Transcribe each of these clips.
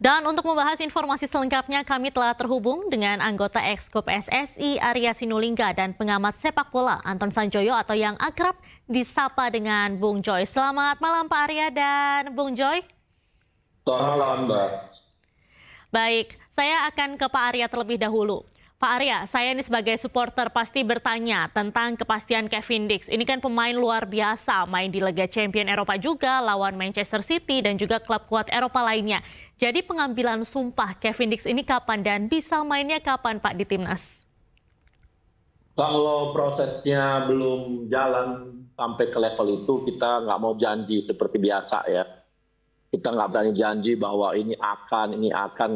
Dan untuk membahas informasi selengkapnya, kami telah terhubung dengan anggota Exco PSSI Arya Sinulinga dan pengamat sepak bola Anton Sanjoyo atau yang akrab disapa dengan Bung Joy. Selamat malam Pak Arya dan Bung Joy. Selamat malam, Mbak. Baik, saya akan ke Pak Arya terlebih dahulu. Pak Arya, saya ini sebagai supporter pasti bertanya tentang kepastian Kevin Dix. Ini kan pemain luar biasa, main di Liga Champions Eropa juga, lawan Manchester City dan juga klub kuat Eropa lainnya. Jadi pengambilan sumpah Kevin Dix ini kapan dan bisa mainnya kapan Pak di timnas? Kalau prosesnya belum jalan sampai ke level itu, kita nggak mau janji seperti biasa ya. Kita nggak berani janji bahwa ini akan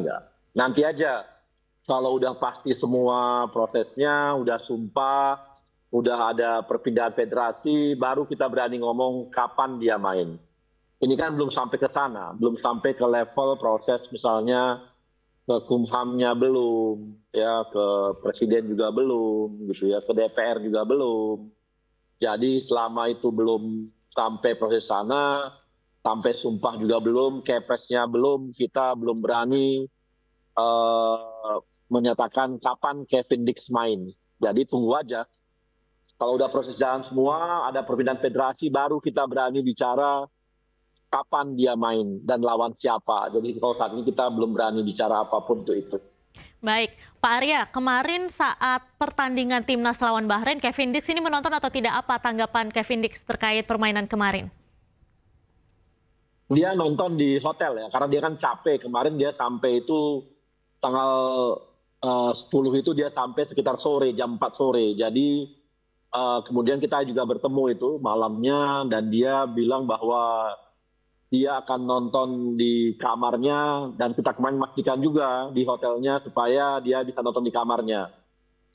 nggak. Nanti aja. Kalau udah pasti semua prosesnya, udah sumpah, udah ada perpindahan federasi, baru kita berani ngomong kapan dia main. Ini kan belum sampai ke sana, belum sampai ke level proses misalnya ke Kumhamnya belum, ya ke Presiden juga belum, gitu ya, ke DPR juga belum. Jadi selama itu belum sampai proses sana, sampai sumpah juga belum, Kepresnya belum, kita belum berani menyatakan kapan Kevin Dix main. Jadi tunggu aja. Kalau udah proses jalan semua, ada perpindahan federasi, baru kita berani bicara kapan dia main dan lawan siapa. Jadi kalau saat ini kita belum berani bicara apapun untuk itu. Baik, Pak Arya, kemarin saat pertandingan timnas lawan Bahrain, Kevin Dix ini menonton atau tidak? Apa tanggapan Kevin Dix terkait permainan kemarin? Dia nonton di hotel ya, karena dia kan capek. Kemarin dia sampai itu tanggal 10 itu dia sampai sekitar sore, jam 4 sore. Jadi kemudian kita juga bertemu itu malamnya dan dia bilang bahwa dia akan nonton di kamarnya dan kita kemarin memastikan juga di hotelnya supaya dia bisa nonton di kamarnya.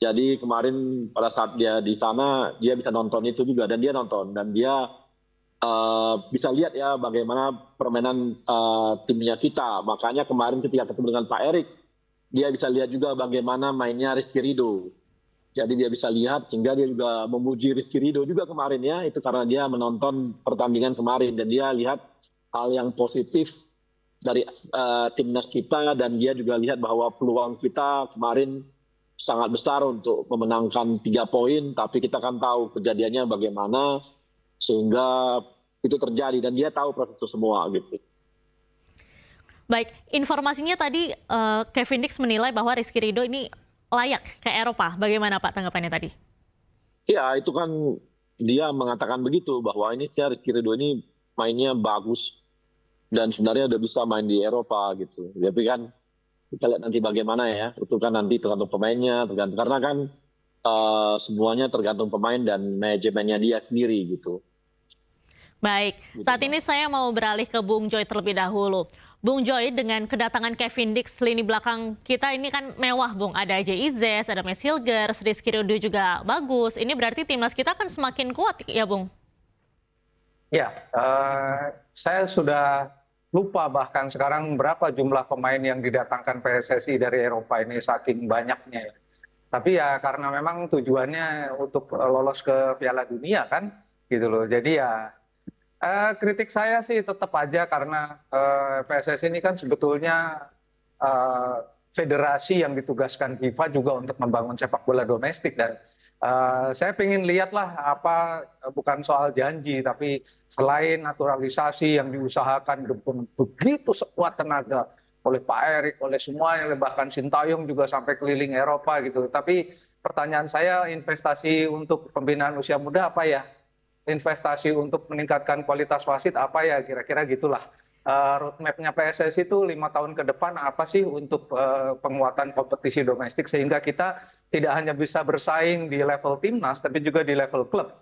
Jadi kemarin pada saat dia di sana dia bisa nonton itu juga dan dia nonton dan dia bisa lihat ya bagaimana permainan timnya kita. Makanya kemarin ketika ketemu dengan Pak Erik, dia bisa lihat juga bagaimana mainnya Rizky Ridho. Jadi dia bisa lihat sehingga dia juga memuji Rizky Ridho juga kemarin ya. Itu karena dia menonton pertandingan kemarin dan dia lihat hal yang positif dari timnas kita dan dia juga lihat bahwa peluang kita kemarin sangat besar untuk memenangkan 3 poin. Tapi kita kan tahu kejadiannya bagaimana sehingga itu terjadi dan dia tahu proses itu semua gitu. Baik, informasinya tadi Kevin Dix menilai bahwa Rizky Ridho ini layak ke Eropa. Bagaimana Pak tanggapannya tadi? Ya itu kan dia mengatakan begitu bahwa ini Rizky Ridho ini mainnya bagus dan sebenarnya udah bisa main di Eropa gitu. Tapi kan kita lihat nanti bagaimana ya. Itu kan nanti tergantung pemainnya, tergantung karena kan semuanya tergantung pemain dan manajemennya dia sendiri gitu. Baik, saat ini saya mau beralih ke Bung Joy terlebih dahulu. Bung Joy, dengan kedatangan Kevin Dix, lini belakang kita ini kan mewah, Bung. Ada JIZ, ada Mes Hilgers, Rizky Ridho juga bagus. Ini berarti timnas kita kan semakin kuat ya, Bung? Ya, saya sudah lupa bahkan sekarang berapa jumlah pemain yang didatangkan PSSI dari Eropa ini saking banyaknya. Tapi ya karena memang tujuannya untuk lolos ke Piala Dunia kan, gitu loh. Jadi ya kritik saya sih tetap aja karena PSSI ini kan sebetulnya federasi yang ditugaskan FIFA juga untuk membangun sepak bola domestik dan saya ingin lihatlah apa bukan soal janji tapi selain naturalisasi yang diusahakan begitu sekuat tenaga oleh Pak Erik, oleh semuanya, bahkan Sintayong juga sampai keliling Eropa gitu. Tapi pertanyaan saya investasi untuk pembinaan usia muda apa ya? Investasi untuk meningkatkan kualitas wasit apa ya kira-kira gitulah. Roadmap-nya PSSI itu 5 tahun ke depan apa sih untuk penguatan kompetisi domestik sehingga kita tidak hanya bisa bersaing di level timnas tapi juga di level klub.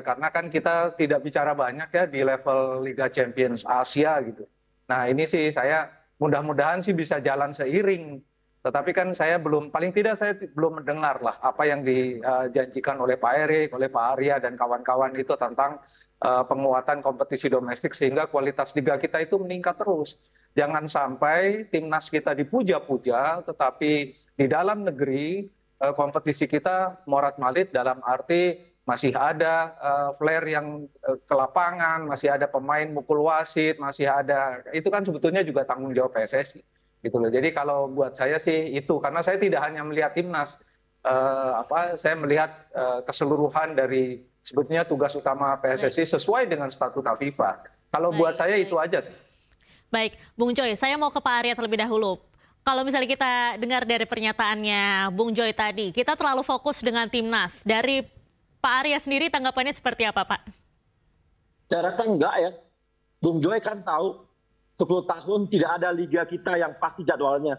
Karena kan kita tidak bicara banyak ya di level Liga Champions Asia gitu. Nah ini sih saya mudah-mudahan sih bisa jalan seiring. Tetapi kan saya paling tidak saya belum mendengar lah apa yang dijanjikan oleh Pak Erik, oleh Pak Arya dan kawan-kawan itu tentang penguatan kompetisi domestik sehingga kualitas liga kita itu meningkat terus. Jangan sampai timnas kita dipuja-puja, tetapi di dalam negeri kompetisi kita morat-marit dalam arti masih ada flare yang ke lapangan, masih ada pemain mukul wasit, masih ada, itu kan sebetulnya juga tanggung jawab PSSI gitu loh. Jadi kalau buat saya sih itu, karena saya tidak hanya melihat timnas, saya melihat keseluruhan dari sebetulnya tugas utama PSSI sesuai dengan statuta FIFA. Kalau buat saya itu aja sih. Baik, Bung Joy, saya mau ke Pak Arya terlebih dahulu. Kalau misalnya kita dengar dari pernyataannya Bung Joy tadi, kita terlalu fokus dengan timnas. Dari Pak Arya sendiri tanggapannya seperti apa, Pak? Saya rasa enggak ya. Bung Joy kan tahu 10 tahun tidak ada liga kita yang pasti jadwalnya.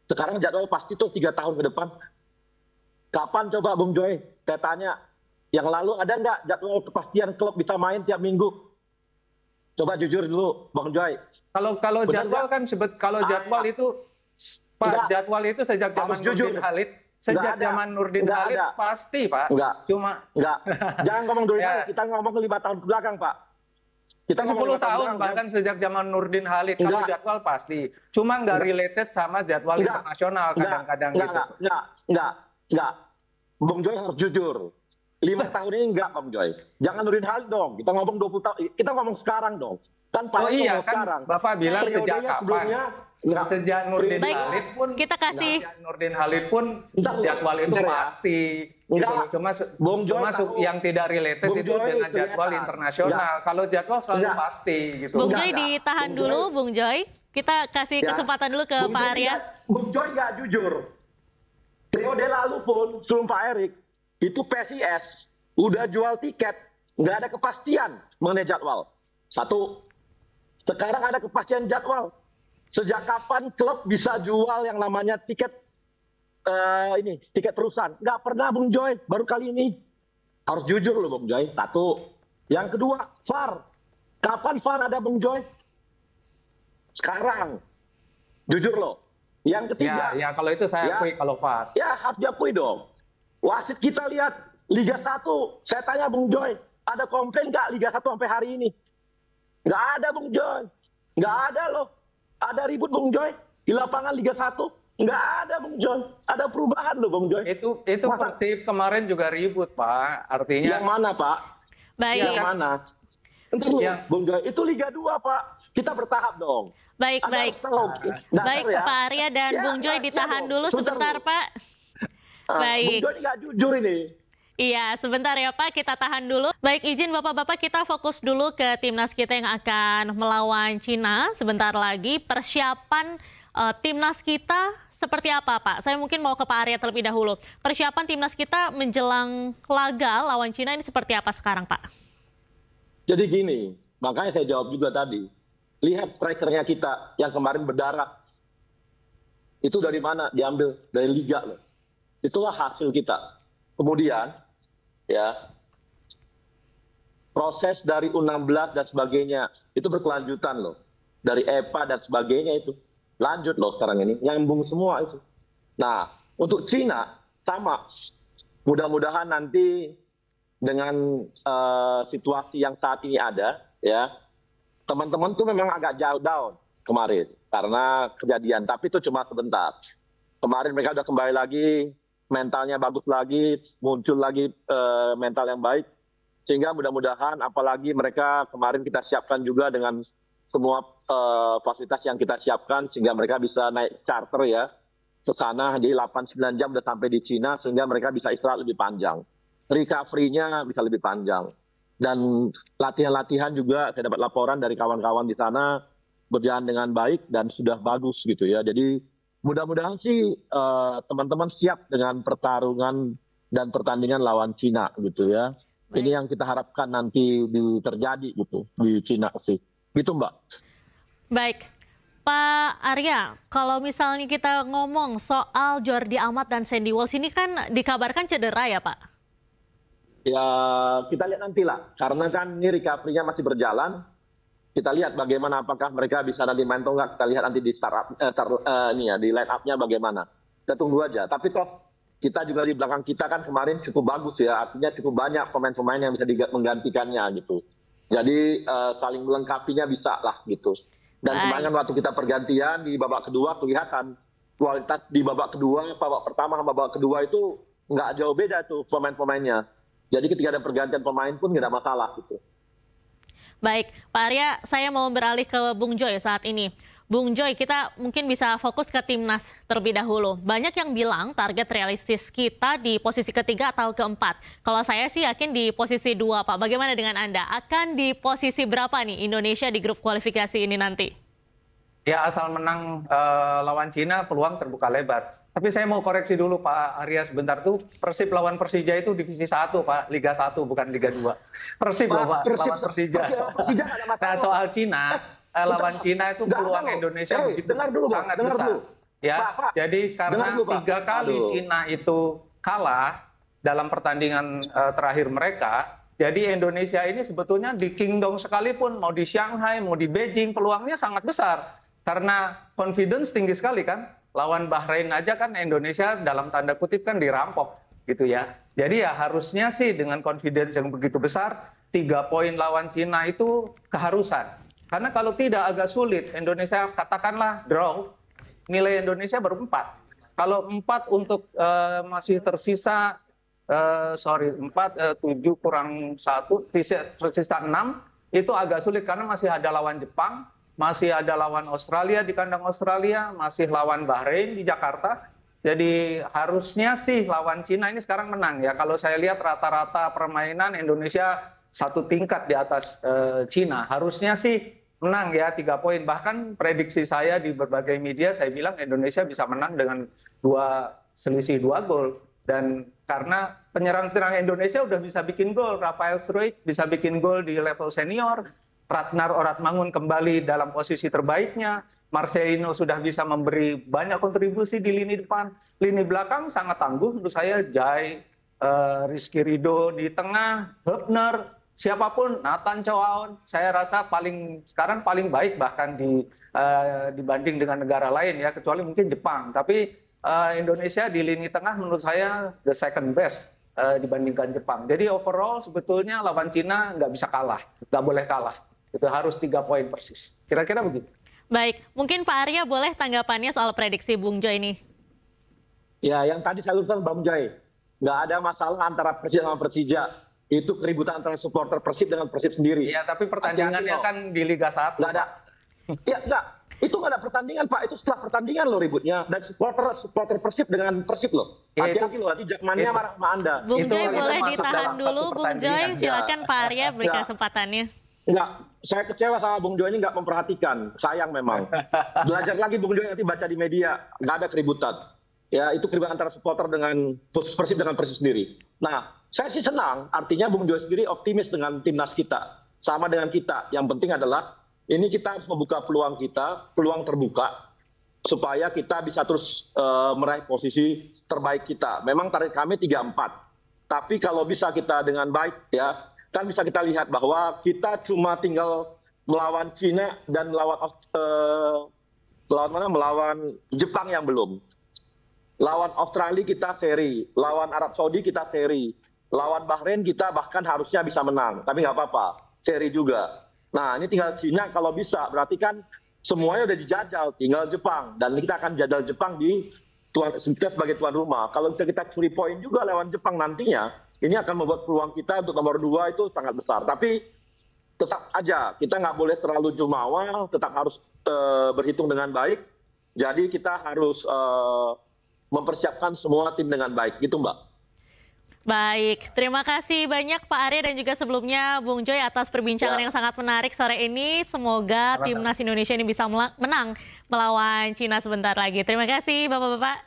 Sekarang jadwal pasti tuh 3 tahun ke depan. Kapan coba Bung Joy? Saya tanya, yang lalu ada nggak jadwal kepastian klub bisa main tiap minggu? Coba jujur dulu, Bung Joy. Kalau jadwal kan kalau jadwal itu Pak, jadwal itu sejak zaman Nurdin Halid, pasti Pak. Enggak. Jangan ngomong dulu, kita ngomong 5 tahun ke belakang, Pak. Kita 10 tahun bahkan sejak zaman Nurdin Halid, kalau jadwal pasti. Cuma nggak related sama jadwal internasional kadang-kadang gitu. Enggak. Bung Joy harus jujur. 5 tahun ini enggak, Bung Joy. Jangan Nurdin Halid dong. Kita ngomong 20 tahun. Kita ngomong sekarang dong. Kan Pak iya kan sekarang. Bapak bilang sejak kapan? Sejak Nurdin Halid pun, kita kasih Nurdin Halid pun jadwal itu pasti. Gitu. Cuma yang tidak related itu dengan jadwal internasional. Kalau jadwal selalu pasti. Gitu. Bung Joy ditahan dulu, Bung Joy. Kita kasih kesempatan dulu ke Pak Arya. Bung Joy nggak jujur. Periode lalu pun sebelum Pak Erik, itu PSIS udah jual tiket, nggak ada kepastian mengenai jadwal. Satu, sekarang ada kepastian jadwal. Sejak kapan klub bisa jual yang namanya tiket tiket perusahaan? Nggak pernah, Bung Joy. Baru kali ini. Harus jujur loh, Bung Joy. Satu. Yang kedua, VAR. Kapan VAR ada, Bung Joy? Sekarang. Jujur loh. Yang ketiga. Ya kalau itu saya akui kalau VAR. Ya harus diakui dong. Wasit kita lihat Liga 1. Saya tanya Bung Joy, ada komplain nggak Liga 1 sampai hari ini? Nggak ada, Bung Joy. Nggak ada loh. Ada ribut, Bung Joy, di lapangan Liga 1. Nggak ada, Bung Joy. Ada perubahan loh, Bung Joy. Itu Persib kemarin juga ribut, Pak. Artinya. Yang mana, Pak? Baik. Yang mana? Entar dulu, Bung Joy. Itu Liga 2, Pak. Kita bertahap dong. Baik. Baik, Pak Arya dan Bung Joy ditahan dulu sebentar, Pak. Baik. Bung Joy nggak jujur ini. Iya, sebentar ya Pak, kita tahan dulu. Baik, izin Bapak-Bapak kita fokus dulu ke timnas kita yang akan melawan Cina sebentar lagi. Persiapan timnas kita seperti apa Pak? Saya mungkin mau ke Pak Arya terlebih dahulu. Persiapan timnas kita menjelang laga lawan Cina ini seperti apa sekarang Pak? Jadi gini, makanya saya jawab juga tadi. Lihat strikernya kita yang kemarin berdarah. Itu dari mana? Diambil dari Liga loh. Itulah hasil kita. Kemudian, ya, proses dari U16 dan sebagainya itu berkelanjutan loh, dari EPA dan sebagainya itu lanjut loh sekarang ini, nyambung semua itu. Nah, untuk Cina sama, mudah-mudahan nanti dengan situasi yang saat ini ada, ya, teman-teman tuh memang agak jauh down kemarin karena kejadian, tapi itu cuma sebentar. Kemarin mereka udah kembali lagi. Mentalnya bagus lagi, muncul lagi mental yang baik. Sehingga mudah-mudahan apalagi mereka kemarin kita siapkan juga dengan semua fasilitas yang kita siapkan sehingga mereka bisa naik charter ya ke sana di 8-9 jam udah sampai di Cina sehingga mereka bisa istirahat lebih panjang. Recovery-nya bisa lebih panjang. Dan latihan-latihan juga saya dapat laporan dari kawan-kawan di sana berjalan dengan baik dan sudah bagus gitu ya. Jadi mudah-mudahan sih teman-teman siap dengan pertarungan dan pertandingan lawan Cina gitu ya. Baik. Ini yang kita harapkan nanti terjadi gitu di Cina sih. Gitu Mbak. Baik. Pak Arya, kalau misalnya kita ngomong soal Jordi Amat dan Sandy Walsh ini kan dikabarkan cedera ya Pak? Ya kita lihat nantilah. Karena kan ini recovery-nya masih berjalan. Kita lihat bagaimana apakah mereka bisa nanti main atau enggak. Kita lihat nanti di di line up-nya bagaimana. Kita tunggu aja. Tapi toh kita juga di belakang kita kan kemarin cukup bagus ya. Artinya cukup banyak pemain-pemain yang bisa menggantikannya gitu. Jadi saling melengkapinya bisa lah gitu. Dan kemarin waktu kita pergantian di babak kedua kelihatan kualitas di babak kedua, babak pertama sama babak kedua itu nggak jauh beda tuh pemain-pemainnya. Jadi ketika ada pergantian pemain pun nggak ada masalah gitu. Baik, Pak Arya, saya mau beralih ke Bung Joy saat ini. Bung Joy, kita mungkin bisa fokus ke timnas terlebih dahulu. Banyak yang bilang target realistis kita di posisi ketiga atau keempat. Kalau saya sih yakin di posisi 2, Pak. Bagaimana dengan Anda? Akan di posisi berapa nih Indonesia di grup kualifikasi ini nanti? Ya, asal menang lawan Cina, peluang terbuka lebar. Tapi saya mau koreksi dulu Pak Arya sebentar tuh, Persib lawan Persija itu divisi 1 Pak, Liga 1 bukan Liga 2. Persib loh Pak, lawan Persija. Persija nggak ada masalah. Nah, soal Cina, lawan Cina itu peluang Indonesia begitu sangat besar. Ya, jadi karena 3 kali Cina itu kalah dalam pertandingan terakhir mereka, jadi Indonesia ini sebetulnya di Kingdom sekalipun, mau di Shanghai, mau di Beijing, peluangnya sangat besar. Karena confidence tinggi sekali kan. Lawan Bahrain aja kan Indonesia dalam tanda kutip kan dirampok gitu ya. Jadi ya harusnya sih dengan confidence yang begitu besar, 3 poin lawan Cina itu keharusan. Karena kalau tidak agak sulit, Indonesia katakanlah draw, nilai Indonesia baru 4. Kalau 4 untuk masih tersisa, 4, 7 kurang 1, tersisa 6, itu agak sulit karena masih ada lawan Jepang, masih ada lawan Australia di kandang Australia, masih lawan Bahrain di Jakarta. Jadi harusnya sih lawan Cina ini sekarang menang ya. Kalau saya lihat rata-rata permainan Indonesia 1 tingkat di atas Cina. Harusnya sih menang ya 3 poin. Bahkan prediksi saya di berbagai media saya bilang Indonesia bisa menang dengan selisih 2 gol. Dan karena penyerang-penyerang Indonesia udah bisa bikin gol. Rafael Struijk bisa bikin gol di level senior. Ratnar Oratmangun kembali dalam posisi terbaiknya. Marcelino sudah bisa memberi banyak kontribusi di lini depan. Lini belakang sangat tangguh menurut saya. Jai, Rizky Ridho di tengah, Hübner, siapapun, Nathan Choaon. Saya rasa sekarang paling baik bahkan dibanding dengan negara lain ya, kecuali mungkin Jepang. Tapi Indonesia di lini tengah menurut saya the second best dibandingkan Jepang. Jadi overall sebetulnya lawan Cina nggak bisa kalah, nggak boleh kalah. Itu harus 3 poin persis. Kira-kira begitu. Baik, mungkin Pak Arya boleh tanggapannya soal prediksi Bung Joy ini. Ya, yang tadi saya luruskan Bung Joy. Nggak ada masalah antara Persib sama Persija. Itu keributan antara supporter Persib dengan Persib sendiri. Iya, tapi pertandingannya kan di Liga 1. Nggak ada. Ya, nggak. Itu nggak ada pertandingan, Pak. Itu setelah pertandingan loh ributnya. Dan supporter Persib dengan Persib loh. Hati-hati loh, nanti Jakmania marah sama Anda. Bung Joy boleh ditahan dulu, Bung Joy. Silakan Pak Arya beri kesempatannya. Enggak, saya kecewa sama Bung Joy ini nggak memperhatikan. Sayang memang. Belajar lagi Bung Joy nanti baca di media. Nggak ada keributan. Ya, itu keributan antara supporter dengan Persib dengan Persib sendiri. Nah, saya sih senang. Artinya Bung Joy sendiri optimis dengan timnas kita. Sama dengan kita. Yang penting adalah ini kita harus membuka peluang kita, peluang terbuka. Supaya kita bisa terus meraih posisi terbaik kita. Memang target kami 3-4. Tapi kalau bisa kita dengan baik ya, kan bisa kita lihat bahwa kita cuma tinggal melawan Cina dan melawan Jepang yang belum. Lawan Australia kita seri, lawan Arab Saudi kita seri, lawan Bahrain kita bahkan harusnya bisa menang, tapi nggak apa-apa, seri juga. Nah ini tinggal Cina kalau bisa, berarti kan semuanya udah dijajal, tinggal Jepang dan kita akan jajal Jepang kita sebagai tuan rumah. Kalau bisa kita curi poin juga lawan Jepang nantinya, ini akan membuat peluang kita untuk nomor 2 itu sangat besar. Tapi tetap aja kita nggak boleh terlalu jumawa, tetap harus berhitung dengan baik. Jadi kita harus mempersiapkan semua tim dengan baik, gitu Mbak. Baik, terima kasih banyak Pak Arya dan juga sebelumnya Bung Joy atas perbincangan yang sangat menarik sore ini. Semoga timnas Indonesia ini bisa menang melawan Cina sebentar lagi. Terima kasih Bapak-Bapak.